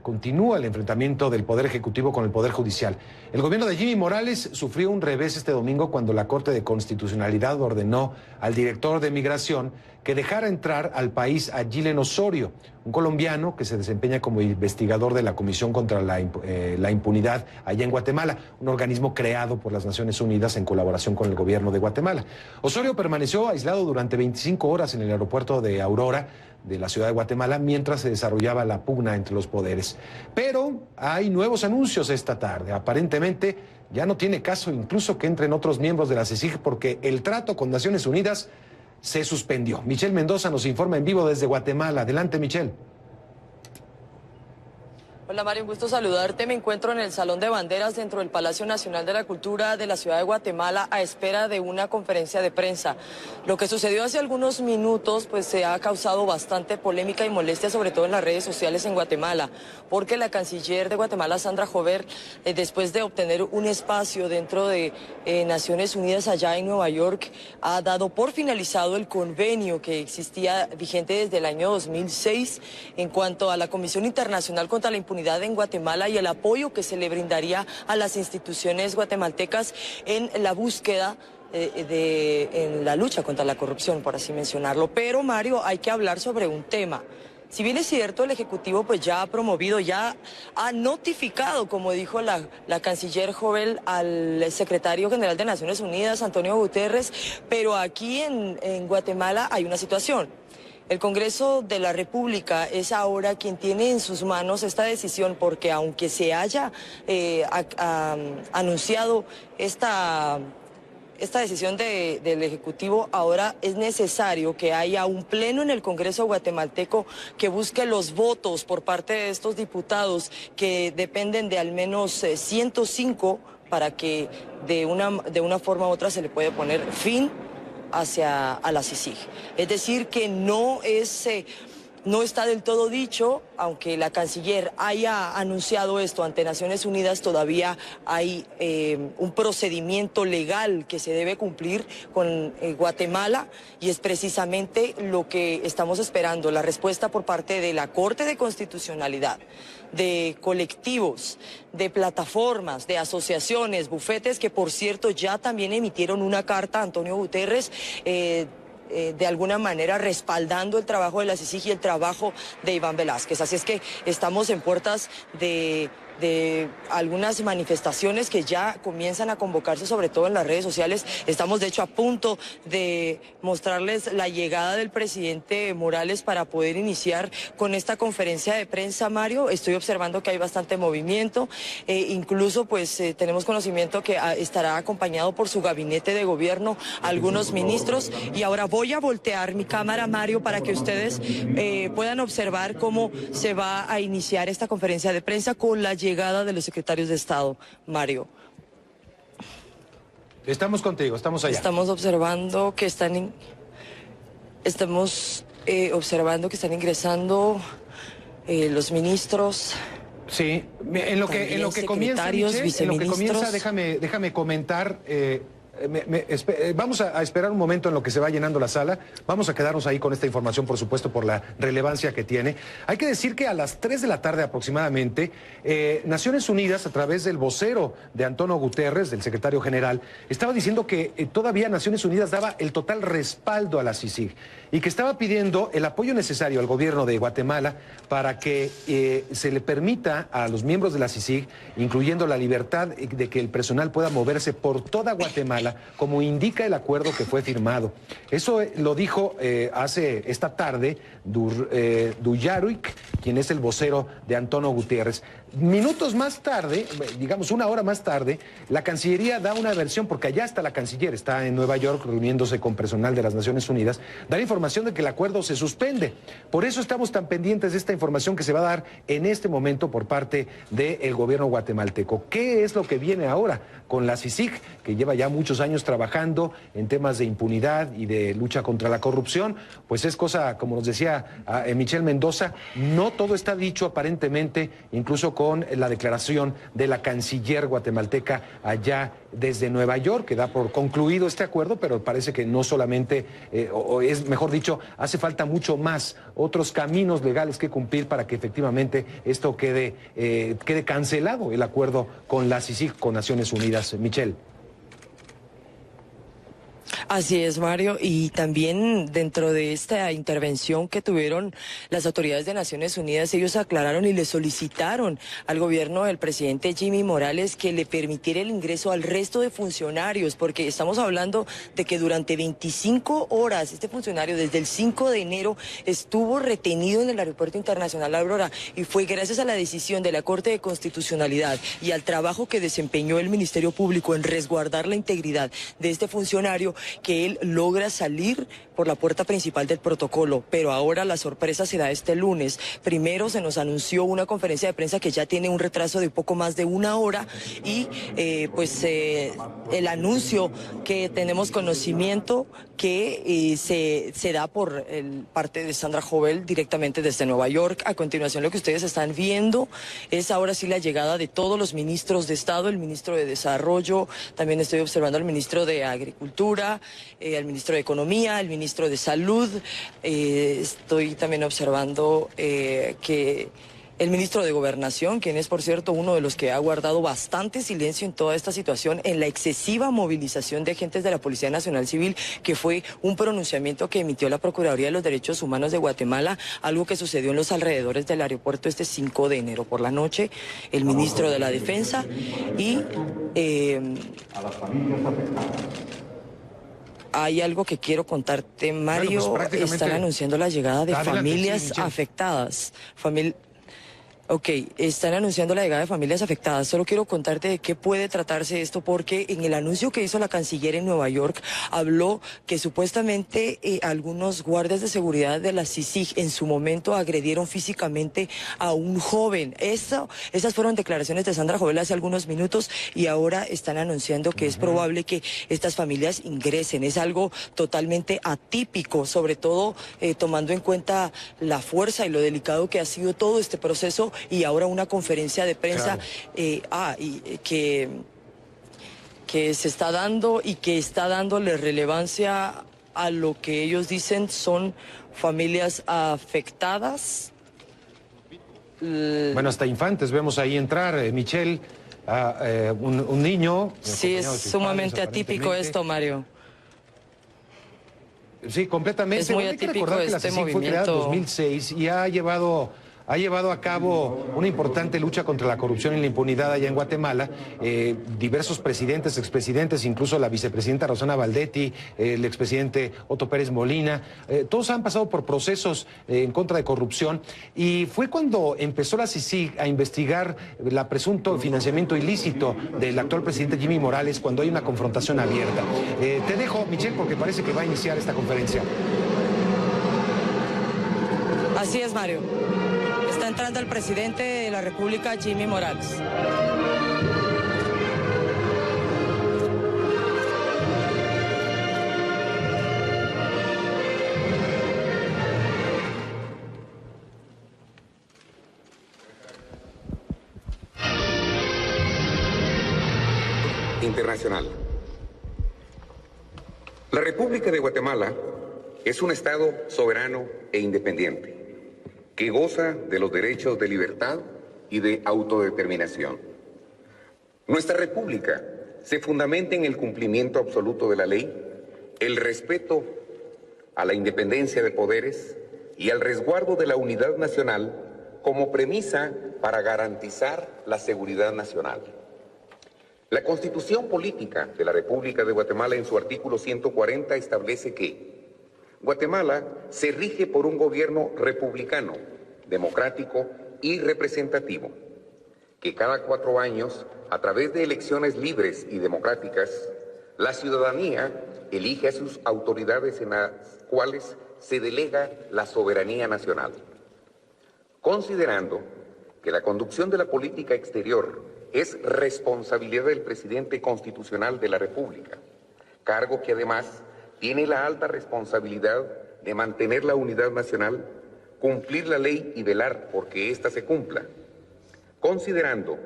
Continúa el enfrentamiento del Poder Ejecutivo con el Poder Judicial. El gobierno de Jimmy Morales sufrió un revés este domingo cuando la Corte de Constitucionalidad ordenó al director de Migración que dejara entrar al país a Gillen Osorio, un colombiano que se desempeña como investigador de la Comisión contra la Impunidad allá en Guatemala, un organismo creado por las Naciones Unidas en colaboración con el gobierno de Guatemala. Osorio permaneció aislado durante 25 horas en el aeropuerto de Aurora, de la ciudad de Guatemala, mientras se desarrollaba la pugna entre los poderes. Pero hay nuevos anuncios esta tarde. Aparentemente ya no tiene caso incluso que entren otros miembros de la CICIG porque el trato con Naciones Unidas se suspendió. Michelle Mendoza nos informa en vivo desde Guatemala. Adelante, Michelle. Hola Mario, un gusto saludarte. Me encuentro en el Salón de Banderas dentro del Palacio Nacional de la Cultura de la ciudad de Guatemala a espera de una conferencia de prensa. Lo que sucedió hace algunos minutos pues se ha causado bastante polémica y molestia, sobre todo en las redes sociales en Guatemala, porque la canciller de Guatemala, Sandra Jover, después de obtener un espacio dentro de Naciones Unidas allá en Nueva York, ha dado por finalizado el convenio que existía vigente desde el año 2006 en cuanto a la Comisión Internacional contra la Impunidad en Guatemala y el apoyo que se le brindaría a las instituciones guatemaltecas en la búsqueda en la lucha contra la corrupción, por así mencionarlo. Pero, Mario, hay que hablar sobre un tema. Si bien es cierto, el Ejecutivo pues ya ha promovido, ya ha notificado, como dijo la canciller Jovel, al secretario general de Naciones Unidas, Antonio Guterres, pero aquí en Guatemala hay una situación. El Congreso de la República es ahora quien tiene en sus manos esta decisión, porque aunque se haya anunciado esta decisión del Ejecutivo, ahora es necesario que haya un pleno en el Congreso guatemalteco que busque los votos por parte de estos diputados que dependen de al menos 105 para que de una forma u otra se le pueda poner fin a la CICIG. Es decir, que no está del todo dicho, aunque la canciller haya anunciado esto ante Naciones Unidas, todavía hay un procedimiento legal que se debe cumplir con Guatemala y es precisamente lo que estamos esperando, la respuesta por parte de la Corte de Constitucionalidad, de colectivos, de plataformas, de asociaciones, bufetes que por cierto ya también emitieron una carta a Antonio Guterres de alguna manera respaldando el trabajo de la CICIG y el trabajo de Iván Velázquez. Así es que estamos en puertas de algunas manifestaciones que ya comienzan a convocarse, sobre todo en las redes sociales. Estamos de hecho a punto de mostrarles la llegada del presidente Morales para poder iniciar con esta conferencia de prensa, Mario. Estoy observando que hay bastante movimiento, incluso pues tenemos conocimiento que estará acompañado por su gabinete de gobierno, algunos ministros, y ahora voy a voltear mi cámara, Mario, para que ustedes puedan observar cómo se va a iniciar esta conferencia de prensa con la llegada de los secretarios de Estado, Mario. Estamos contigo, estamos allá. Estamos observando que observando que están ingresando los ministros. Sí, en lo que comienza, Michelle, en lo que comienza, déjame comentar. Vamos a esperar un momento en lo que se va llenando la sala. Vamos a quedarnos ahí con esta información, por supuesto, por la relevancia que tiene. Hay que decir que a las 3 de la tarde aproximadamente, Naciones Unidas, a través del vocero de Antonio Guterres, del secretario general, estaba diciendo que todavía Naciones Unidas daba el total respaldo a la CICIG y que estaba pidiendo el apoyo necesario al gobierno de Guatemala para que se le permita a los miembros de la CICIG, incluyendo la libertad de que el personal pueda moverse por toda Guatemala, como indica el acuerdo que fue firmado. Eso lo dijo hace esta tarde Dujarric, quien es el vocero de Antonio Guterres. Minutos más tarde, digamos una hora más tarde, la Cancillería da una versión, porque allá está la canciller, está en Nueva York reuniéndose con personal de las Naciones Unidas, da la información de que el acuerdo se suspende. Por eso estamos tan pendientes de esta información que se va a dar en este momento por parte del gobierno guatemalteco. ¿Qué es lo que viene ahora con la CICIG, que lleva ya muchos años trabajando en temas de impunidad y de lucha contra la corrupción, pues es cosa, como nos decía Michelle Mendoza, no todo está dicho aparentemente, incluso con la declaración de la canciller guatemalteca allá desde Nueva York, que da por concluido este acuerdo, pero parece que no solamente, o es mejor dicho, hace falta mucho más, otros caminos legales que cumplir para que efectivamente esto quede cancelado, el acuerdo con la CICIG, con Naciones Unidas. Michelle. Así es, Mario, y también dentro de esta intervención que tuvieron las autoridades de Naciones Unidas, ellos aclararon y le solicitaron al gobierno del presidente Jimmy Morales que le permitiera el ingreso al resto de funcionarios, porque estamos hablando de que durante 25 horas este funcionario desde el 5 de enero estuvo retenido en el Aeropuerto Internacional Aurora, y fue gracias a la decisión de la Corte de Constitucionalidad y al trabajo que desempeñó el Ministerio Público en resguardar la integridad de este funcionario que él logra salir por la puerta principal del protocolo. Pero ahora la sorpresa se da este lunes. Primero se nos anunció una conferencia de prensa que ya tiene un retraso de poco más de una hora, y el anuncio que tenemos conocimiento que se da por parte de Sandra Jovel directamente desde Nueva York. A continuación, lo que ustedes están viendo es ahora sí la llegada de todos los ministros de Estado, el ministro de Desarrollo, también estoy observando al ministro de Agricultura, al ministro de Economía, al ministro de Salud, estoy también observando que el ministro de Gobernación, quien es, por cierto, uno de los que ha guardado bastante silencio en toda esta situación, en la excesiva movilización de agentes de la Policía Nacional Civil, que fue un pronunciamiento que emitió la Procuraduría de los Derechos Humanos de Guatemala, algo que sucedió en los alrededores del aeropuerto este 5 de enero por la noche, el ministro de la Defensa y hay algo que quiero contarte, Mario. Bueno, pues están anunciando la llegada de familias afectadas. Ok, están anunciando la llegada de familias afectadas. Solo quiero contarte de qué puede tratarse esto, porque en el anuncio que hizo la canciller en Nueva York habló que supuestamente algunos guardias de seguridad de la CICIG en su momento agredieron físicamente a un joven. Esas fueron declaraciones de Sandra Jovel hace algunos minutos, y ahora están anunciando que es probable que estas familias ingresen. Es algo totalmente atípico, sobre todo tomando en cuenta la fuerza y lo delicado que ha sido todo este proceso. Y ahora una conferencia de prensa que se está dando y que está dándole relevancia a lo que ellos dicen son familias afectadas. Bueno, hasta infantes vemos ahí entrar, Michelle, un niño. Sí, es sumamente atípico esto, Mario. Sí, completamente. Es muy atípico que la CICIG fue creada en 2006 y ha llevado a cabo una importante lucha contra la corrupción y la impunidad allá en Guatemala. Diversos presidentes, expresidentes, incluso la vicepresidenta Rosana Valdetti, el expresidente Otto Pérez Molina, todos han pasado por procesos en contra de corrupción, y fue cuando empezó la CICIG a investigar el presunto financiamiento ilícito del actual presidente Jimmy Morales, cuando hay una confrontación abierta. Te dejo, Michelle, porque parece que va a iniciar esta conferencia. Así es, Mario. Está entrando el presidente de la República, Jimmy Morales. Internacional. La República de Guatemala es un Estado soberano e independiente, que goza de los derechos de libertad y de autodeterminación. Nuestra República se fundamenta en el cumplimiento absoluto de la ley, el respeto a la independencia de poderes y al resguardo de la unidad nacional como premisa para garantizar la seguridad nacional. La Constitución Política de la República de Guatemala, en su artículo 140, establece que Guatemala se rige por un gobierno republicano, democrático y representativo, que cada 4 años, a través de elecciones libres y democráticas, la ciudadanía elige a sus autoridades en las cuales se delega la soberanía nacional. Considerando que la conducción de la política exterior es responsabilidad del presidente constitucional de la República, cargo que además tiene la alta responsabilidad de mantener la unidad nacional, cumplir la ley y velar porque ésta se cumpla, considerando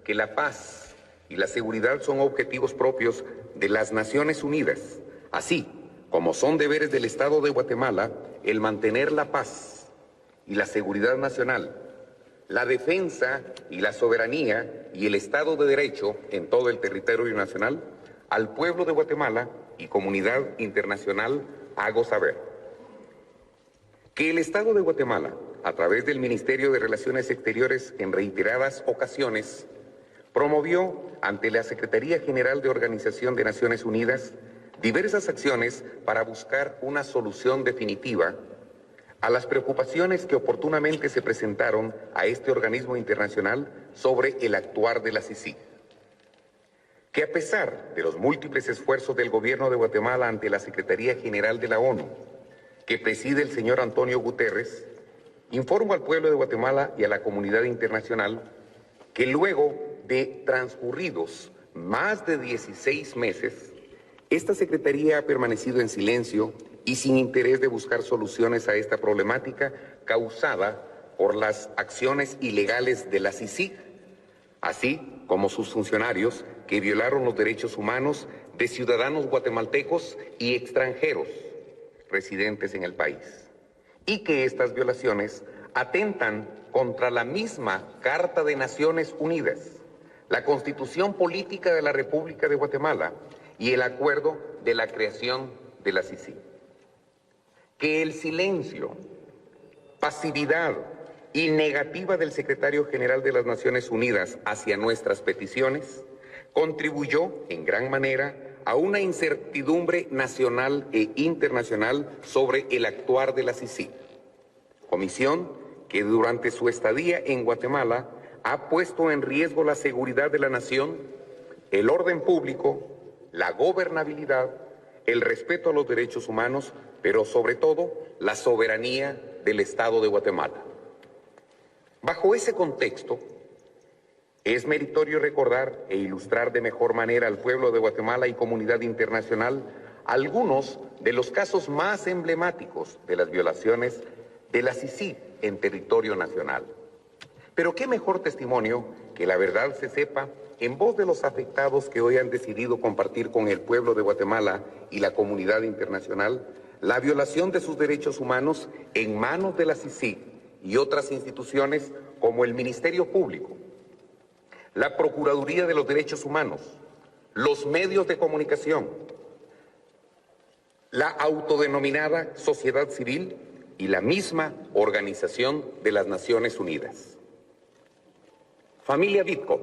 que la paz y la seguridad son objetivos propios de las Naciones Unidas, así como son deberes del Estado de Guatemala el mantener la paz y la seguridad nacional, la defensa y la soberanía y el Estado de Derecho en todo el territorio nacional. Al pueblo de Guatemala y comunidad internacional hago saber que el Estado de Guatemala, a través del Ministerio de Relaciones Exteriores, en reiteradas ocasiones, promovió ante la Secretaría General de Organización de Naciones Unidas diversas acciones para buscar una solución definitiva a las preocupaciones que oportunamente se presentaron a este organismo internacional sobre el actuar de la CICIG. Que a pesar de los múltiples esfuerzos del gobierno de Guatemala ante la Secretaría General de la ONU, que preside el señor Antonio Guterres, informo al pueblo de Guatemala y a la comunidad internacional que luego de transcurridos más de 16 meses, esta Secretaría ha permanecido en silencio y sin interés de buscar soluciones a esta problemática causada por las acciones ilegales de la CICIG, así como sus funcionarios que violaron los derechos humanos de ciudadanos guatemaltecos y extranjeros residentes en el país, y que estas violaciones atentan contra la misma Carta de Naciones Unidas, la Constitución Política de la República de Guatemala y el acuerdo de la creación de la CICIG. Que el silencio, pasividad y negativa del secretario general de las Naciones Unidas hacia nuestras peticiones contribuyó en gran manera a una incertidumbre nacional e internacional sobre el actuar de la CICIG, comisión que durante su estadía en Guatemala ha puesto en riesgo la seguridad de la nación, el orden público, la gobernabilidad, el respeto a los derechos humanos, pero sobre todo la soberanía del Estado de Guatemala. Bajo ese contexto, es meritorio recordar e ilustrar de mejor manera al pueblo de Guatemala y comunidad internacional algunos de los casos más emblemáticos de las violaciones de la CICIG en territorio nacional. Pero qué mejor testimonio que la verdad se sepa en voz de los afectados que hoy han decidido compartir con el pueblo de Guatemala y la comunidad internacional la violación de sus derechos humanos en manos de la CICIG y otras instituciones como el Ministerio Público, la Procuraduría de los Derechos Humanos, los medios de comunicación, la autodenominada sociedad civil y la misma Organización de las Naciones Unidas. Familia Bitco.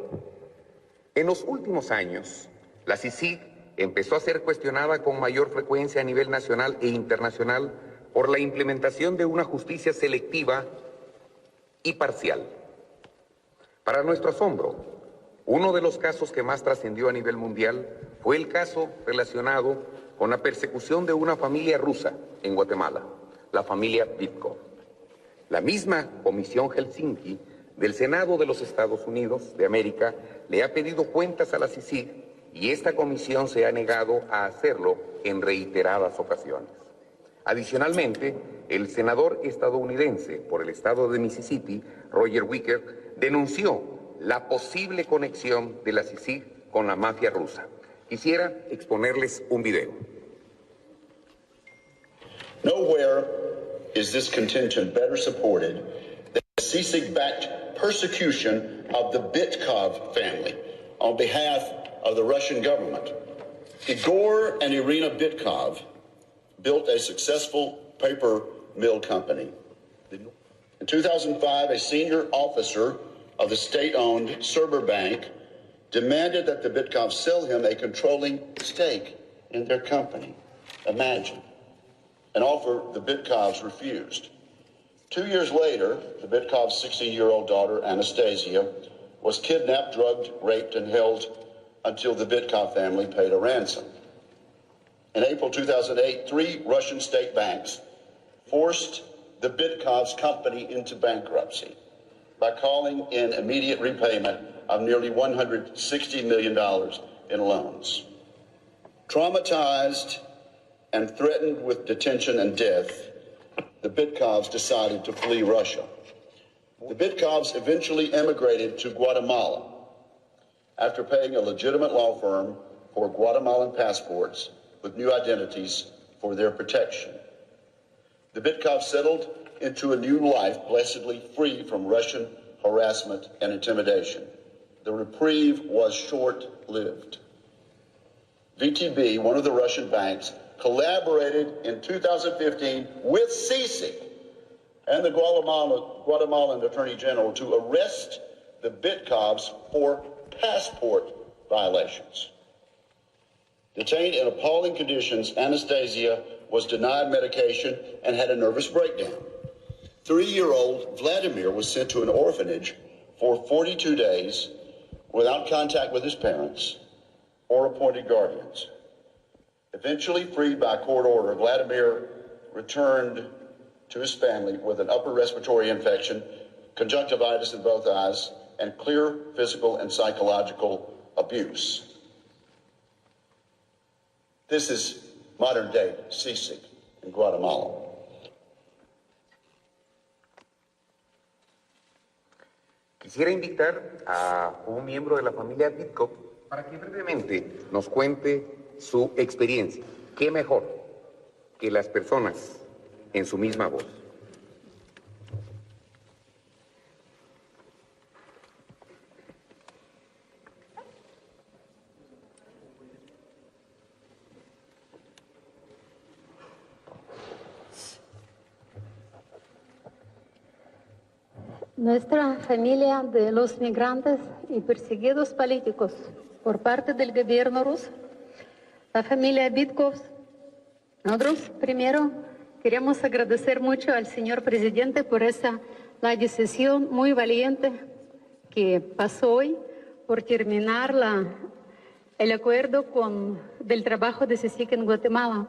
En los últimos años, la CICIG empezó a ser cuestionada con mayor frecuencia a nivel nacional e internacional por la implementación de una justicia selectiva y parcial. Para nuestro asombro, uno de los casos que más trascendió a nivel mundial fue el caso relacionado con la persecución de una familia rusa en Guatemala, la familia Bitko. La misma Comisión Helsinki del Senado de los Estados Unidos de América le ha pedido cuentas a la CICIG y esta comisión se ha negado a hacerlo en reiteradas ocasiones. Adicionalmente, el senador estadounidense por el estado de Mississippi, Roger Wicker, denunció la posible conexión de la CICIG con la mafia rusa. Quisiera exponerles un video. Nowhere is this contention better supported than the CICIG-backed persecution of the Bitkov family on behalf of the Russian government. Igor and Irina Bitkov built a successful paper mill company. In 2005, a senior officer of the state-owned Serber Bank demanded that the Bitkovs sell him a controlling stake in their company. Imagine. An offer the Bitkovs refused. 2 years later, the Bitkovs' 16-year-old daughter, Anastasia, was kidnapped, drugged, raped, and held until the Bitkov family paid a ransom. In April 2008, 3 Russian state banks forced the Bitkovs company into bankruptcy by calling in immediate repayment of nearly $160 million in loans. Traumatized and threatened with detention and death, the Bitkovs decided to flee Russia. The Bitkovs eventually emigrated to Guatemala after paying a legitimate law firm for Guatemalan passports with new identities for their protection. The Bitkovs settled into a new life, blessedly free from Russian harassment and intimidation. The reprieve was short-lived. VTB, one of the Russian banks, collaborated in 2015 with CICIG and the Guatemalan Attorney General to arrest the Bitkovs for passport violations. Detained in appalling conditions, Anastasia was denied medication and had a nervous breakdown. 3-year-old Vladimir was sent to an orphanage for 42 days without contact with his parents or appointed guardians. Eventually freed by court order, Vladimir returned to his family with an upper respiratory infection, conjunctivitis in both eyes, and clear physical and psychological abuse. This is modern-day CICIG in Guatemala. Quisiera invitar a un miembro de la familia Bitkov para que brevemente nos cuente su experiencia. ¿Qué mejor que las personas en su misma voz? Nuestra familia de los migrantes y perseguidos políticos por parte del gobierno ruso, la familia Bitkov, nosotros primero queremos agradecer mucho al señor presidente por la decisión muy valiente que pasó hoy por terminar el acuerdo del trabajo de CICIG en Guatemala.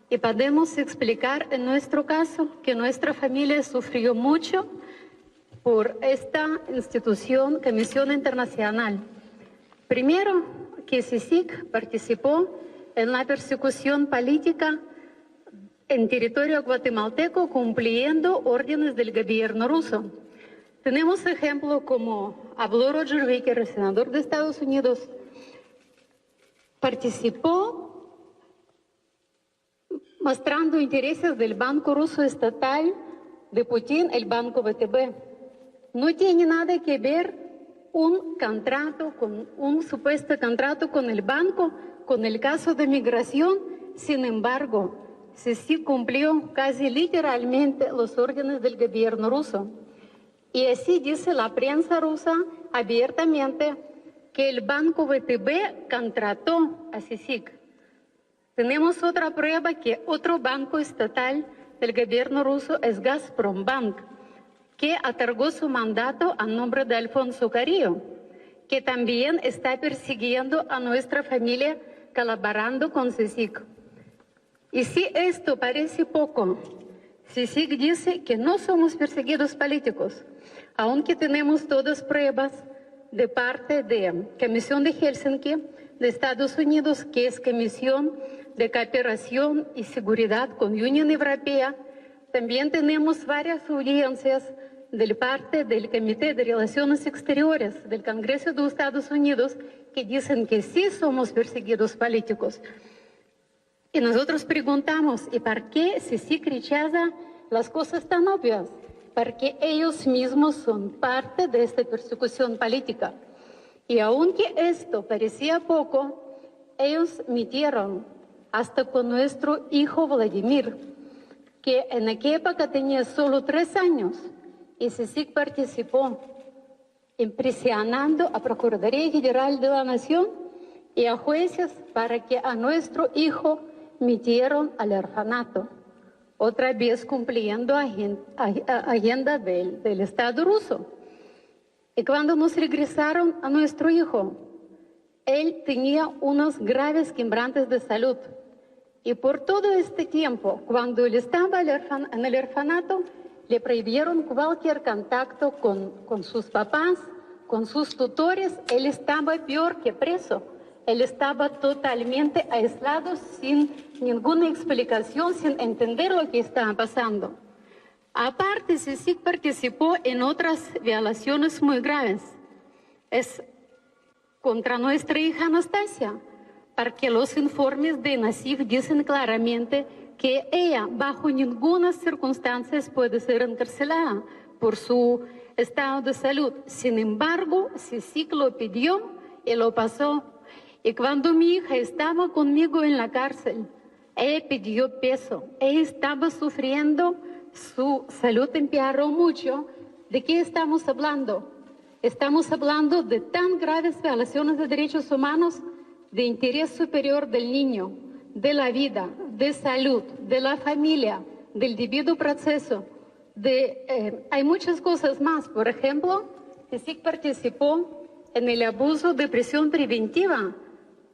Y podemos explicar en nuestro caso que nuestra familia sufrió mucho por esta institución, Comisión Internacional. Primero, que CICIG participó en la persecución política en territorio guatemalteco cumpliendo órdenes del gobierno ruso. Tenemos ejemplo como habló Roger Wicker, el senador de Estados Unidos, participó mostrando intereses del Banco Ruso Estatal de Putin, el Banco VTB. No tiene nada que ver un supuesto contrato con el banco, con el caso de migración. Sin embargo, sí cumplió casi literalmente los órdenes del gobierno ruso. Y así dice la prensa rusa abiertamente que el banco VTB contrató a CICIG. Tenemos otra prueba que otro banco estatal del gobierno ruso es Gazprombank, que otorgó su mandato a nombre de Alfonso Carrillo, que también está persiguiendo a nuestra familia colaborando con CICIG. Y si esto parece poco, CICIG dice que no somos perseguidos políticos, aunque tenemos todas pruebas de parte de Comisión de Helsinki de Estados Unidos, que es Comisión de Cooperación y Seguridad con Unión Europea. También tenemos varias audiencias de parte del Comité de Relaciones Exteriores del Congreso de Estados Unidos que dicen que sí somos perseguidos políticos. Y nosotros preguntamos, ¿y por qué CICIG rechaza las cosas tan obvias? Porque ellos mismos son parte de esta persecución política. Y aunque esto parecía poco, ellos metieron hasta con nuestro hijo Vladimir, que en aquella época tenía solo 3 años, y CICIG participó presionando a Procuraduría General de la Nación y a jueces para que a nuestro hijo metieron al orfanato, otra vez cumpliendo agenda del Estado ruso. Y cuando nos regresaron a nuestro hijo, él tenía unos graves quebrantos de salud. Y por todo este tiempo, cuando él estaba en el orfanato, le prohibieron cualquier contacto con sus papás, con sus tutores. Él estaba peor que preso. Él estaba totalmente aislado, sin ninguna explicación, sin entender lo que estaba pasando. Aparte, CICIG participó en otras violaciones muy graves. Es contra nuestra hija Anastasia, porque los informes de Nasif dicen claramente que ella bajo ninguna circunstancia puede ser encarcelada por su estado de salud. Sin embargo, CICIG lo pidió y lo pasó. Y cuando mi hija estaba conmigo en la cárcel, ella pidió peso. Ella estaba sufriendo, su salud empeoró mucho. ¿De qué estamos hablando? Estamos hablando de tan graves violaciones de derechos humanos, de interés superior del niño, de la vida, de salud, de la familia, del debido proceso. Hay muchas cosas más. Por ejemplo, CICIG participó en el abuso de prisión preventiva,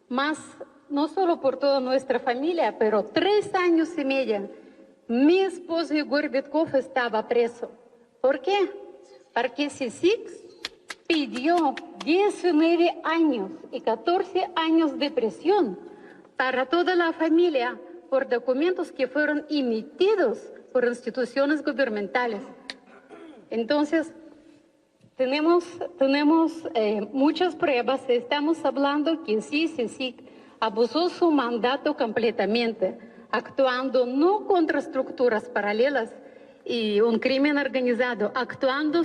más no solo por toda nuestra familia, pero 3 años y medio. Mi esposo Igor Vitkov estaba preso. ¿Por qué? Porque CICIG pidió 19 años y 14 años de prisión para toda la familia por documentos que fueron emitidos por instituciones gubernamentales. Entonces, tenemos muchas pruebas. Estamos hablando que sí, CICIG abusó su mandato completamente, actuando no contra estructuras paralelas y un crimen organizado, actuando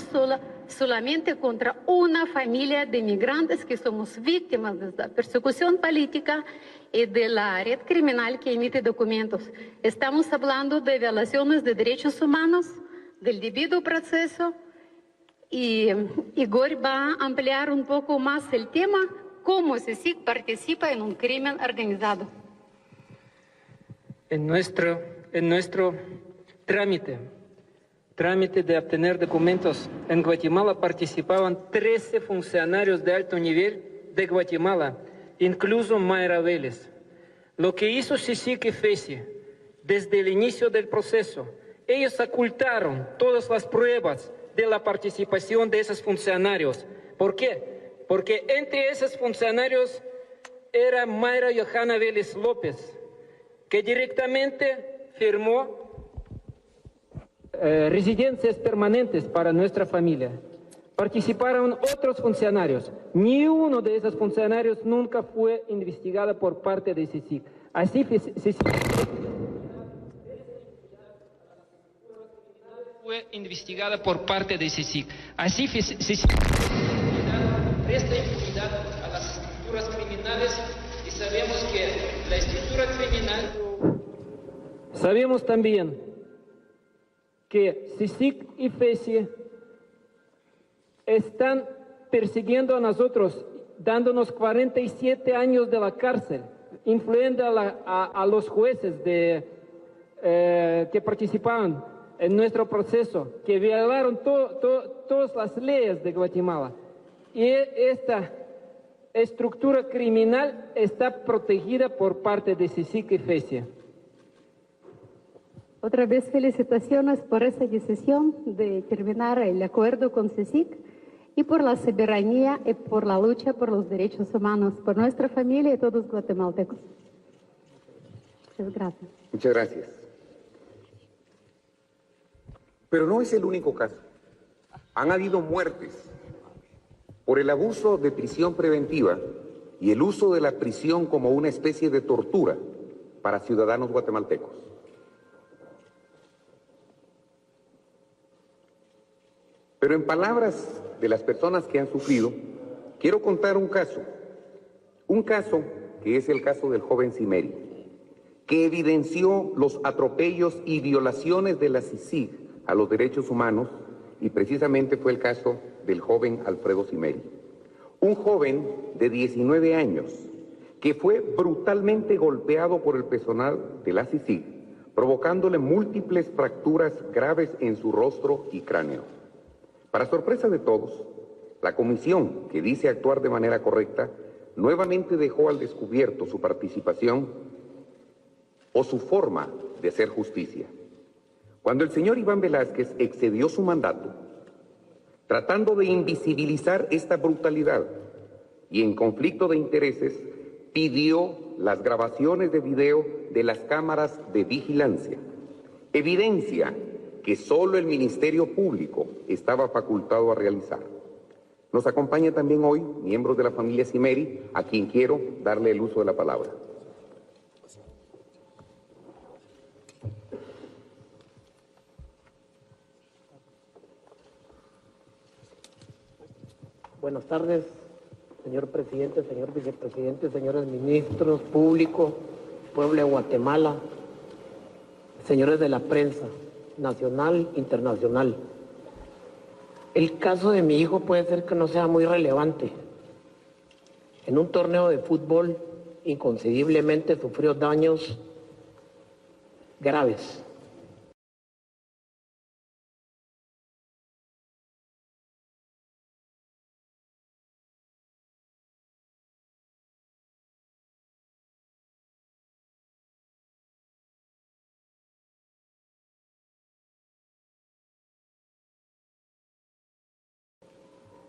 solamente contra una familia de migrantes que somos víctimas de la persecución política y de la red criminal que emite documentos. Estamos hablando de violaciones de derechos humanos, del debido proceso, y Igor va a ampliar un poco más el tema, cómo CICIG participa en un crimen organizado. En nuestro trámite de obtener documentos en Guatemala participaban 13 funcionarios de alto nivel de Guatemala, incluso Mayra Vélez. Lo que hizo CICIG y FESI desde el inicio del proceso, ellos ocultaron todas las pruebas de la participación de esos funcionarios. ¿Por qué? Porque entre esos funcionarios era Mayra Johanna Vélez López, que directamente firmó residencias permanentes para nuestra familia. Participaron otros funcionarios. Ni uno de esos funcionarios nunca fue investigado por parte de CICIG. Así fue investigada por parte de CICIG. Así CICIG presta impunidad a las estructuras criminales y sabemos que la estructura criminal... Sabemos también que CICIG y FESI están persiguiendo a nosotros, dándonos 47 años de la cárcel, influyendo a los jueces que participaban en nuestro proceso, que violaron todas las leyes de Guatemala. Y esta estructura criminal está protegida por parte de CICIG y FESI. Otra vez felicitaciones por esa decisión de terminar el acuerdo con CICIG y por la soberanía y por la lucha por los derechos humanos, por nuestra familia y todos los guatemaltecos. Muchas gracias. Muchas gracias. Pero no es el único caso. Han habido muertes por el abuso de prisión preventiva y el uso de la prisión como una especie de tortura para ciudadanos guatemaltecos. Pero en palabras de las personas que han sufrido, quiero contar un caso que es el caso del joven Cimeri, que evidenció los atropellos y violaciones de la CICIG a los derechos humanos, y precisamente fue el caso del joven Alfredo Cimeri, un joven de 19 años que fue brutalmente golpeado por el personal de la CICIG, provocándole múltiples fracturas graves en su rostro y cráneo. Para sorpresa de todos, la comisión, que dice actuar de manera correcta, nuevamente dejó al descubierto su participación o su forma de hacer justicia. Cuando el señor Iván Velázquez excedió su mandato, tratando de invisibilizar esta brutalidad y en conflicto de intereses pidió las grabaciones de video de las cámaras de vigilancia, evidencia que solo el Ministerio Público estaba facultado a realizar. Nos acompaña también hoy miembros de la familia Cimeri, a quien quiero darle el uso de la palabra. Buenas tardes, señor presidente, señor vicepresidente, señores ministros, público, pueblo de Guatemala, señores de la prensa, nacional, internacional. El caso de mi hijo puede ser que no sea muy relevante. En un torneo de fútbol, inconcebiblemente sufrió daños graves.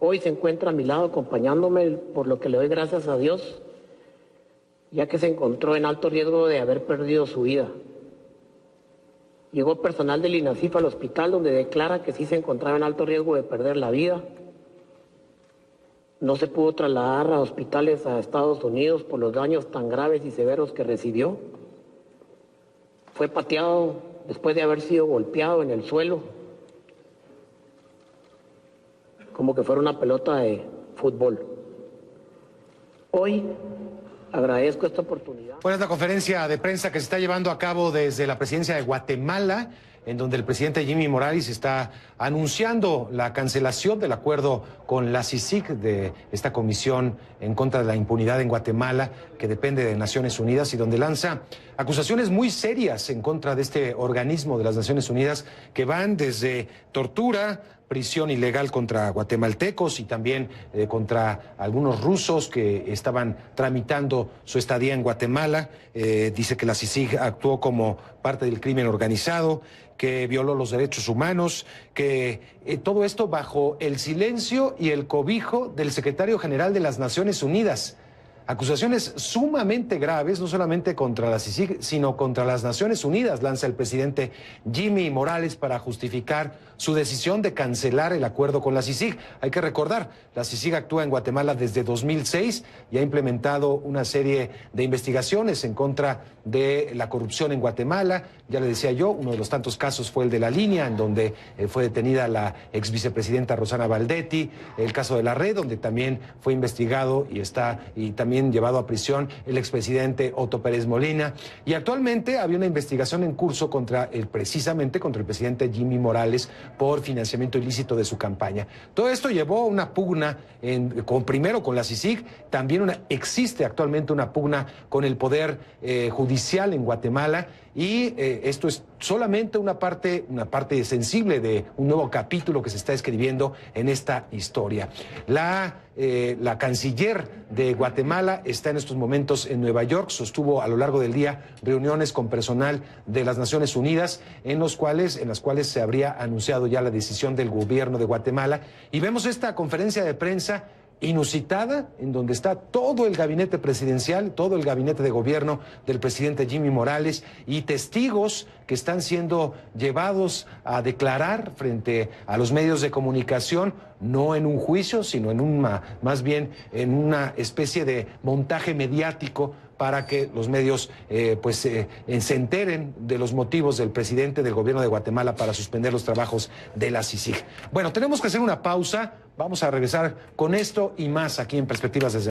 Hoy se encuentra a mi lado acompañándome, por lo que le doy gracias a Dios, ya que se encontró en alto riesgo de haber perdido su vida. Llegó personal del INASIF al hospital, donde declara que sí se encontraba en alto riesgo de perder la vida. No se pudo trasladar a hospitales a Estados Unidos por los daños tan graves y severos que recibió. Fue pateado después de haber sido golpeado en el suelo, como que fuera una pelota de fútbol. Hoy agradezco esta oportunidad. Bueno, es la conferencia de prensa que se está llevando a cabo desde la presidencia de Guatemala, en donde el presidente Jimmy Morales está anunciando la cancelación del acuerdo con la CICIG, de esta comisión en contra de la impunidad en Guatemala, que depende de Naciones Unidas y donde lanza acusaciones muy serias en contra de este organismo de las Naciones Unidas, que van desde tortura, prisión ilegal contra guatemaltecos y también contra algunos rusos que estaban tramitando su estadía en Guatemala. Dice que la CICIG actuó como parte del crimen organizado, que violó los derechos humanos, que todo esto bajo el silencio y el cobijo del secretario general de las Naciones Unidas. Acusaciones sumamente graves, no solamente contra la CICIG, sino contra las Naciones Unidas, lanza el presidente Jimmy Morales para justificar su decisión de cancelar el acuerdo con la CICIG. Hay que recordar, la CICIG actúa en Guatemala desde 2006 y ha implementado una serie de investigaciones en contra de la corrupción en Guatemala. Ya le decía yo, uno de los tantos casos fue el de La Línea, en donde fue detenida la ex vicepresidenta Rosana Valdetti, el caso de La Red, donde también fue investigado y también llevado a prisión el expresidente Otto Pérez Molina. Y actualmente había una investigación en curso precisamente contra el presidente Jimmy Morales por financiamiento ilícito de su campaña. Todo esto llevó a una pugna primero con la CICIG, también existe actualmente una pugna con el Poder Judicial en Guatemala, y esto es solamente una parte sensible de un nuevo capítulo que se está escribiendo en esta historia. La canciller de Guatemala está en estos momentos en Nueva York, sostuvo a lo largo del día reuniones con personal de las Naciones Unidas en las cuales se habría anunciado ya la decisión del gobierno de Guatemala, y vemos esta conferencia de prensa inusitada, en donde está todo el gabinete presidencial, todo el gabinete de gobierno del presidente Jimmy Morales y testigos que están siendo llevados a declarar frente a los medios de comunicación, no en un juicio, sino más bien en una especie de montaje mediático para que los medios se enteren de los motivos del presidente del gobierno de Guatemala para suspender los trabajos de la CICIG. Bueno, tenemos que hacer una pausa, vamos a regresar con esto y más aquí en Perspectivas desde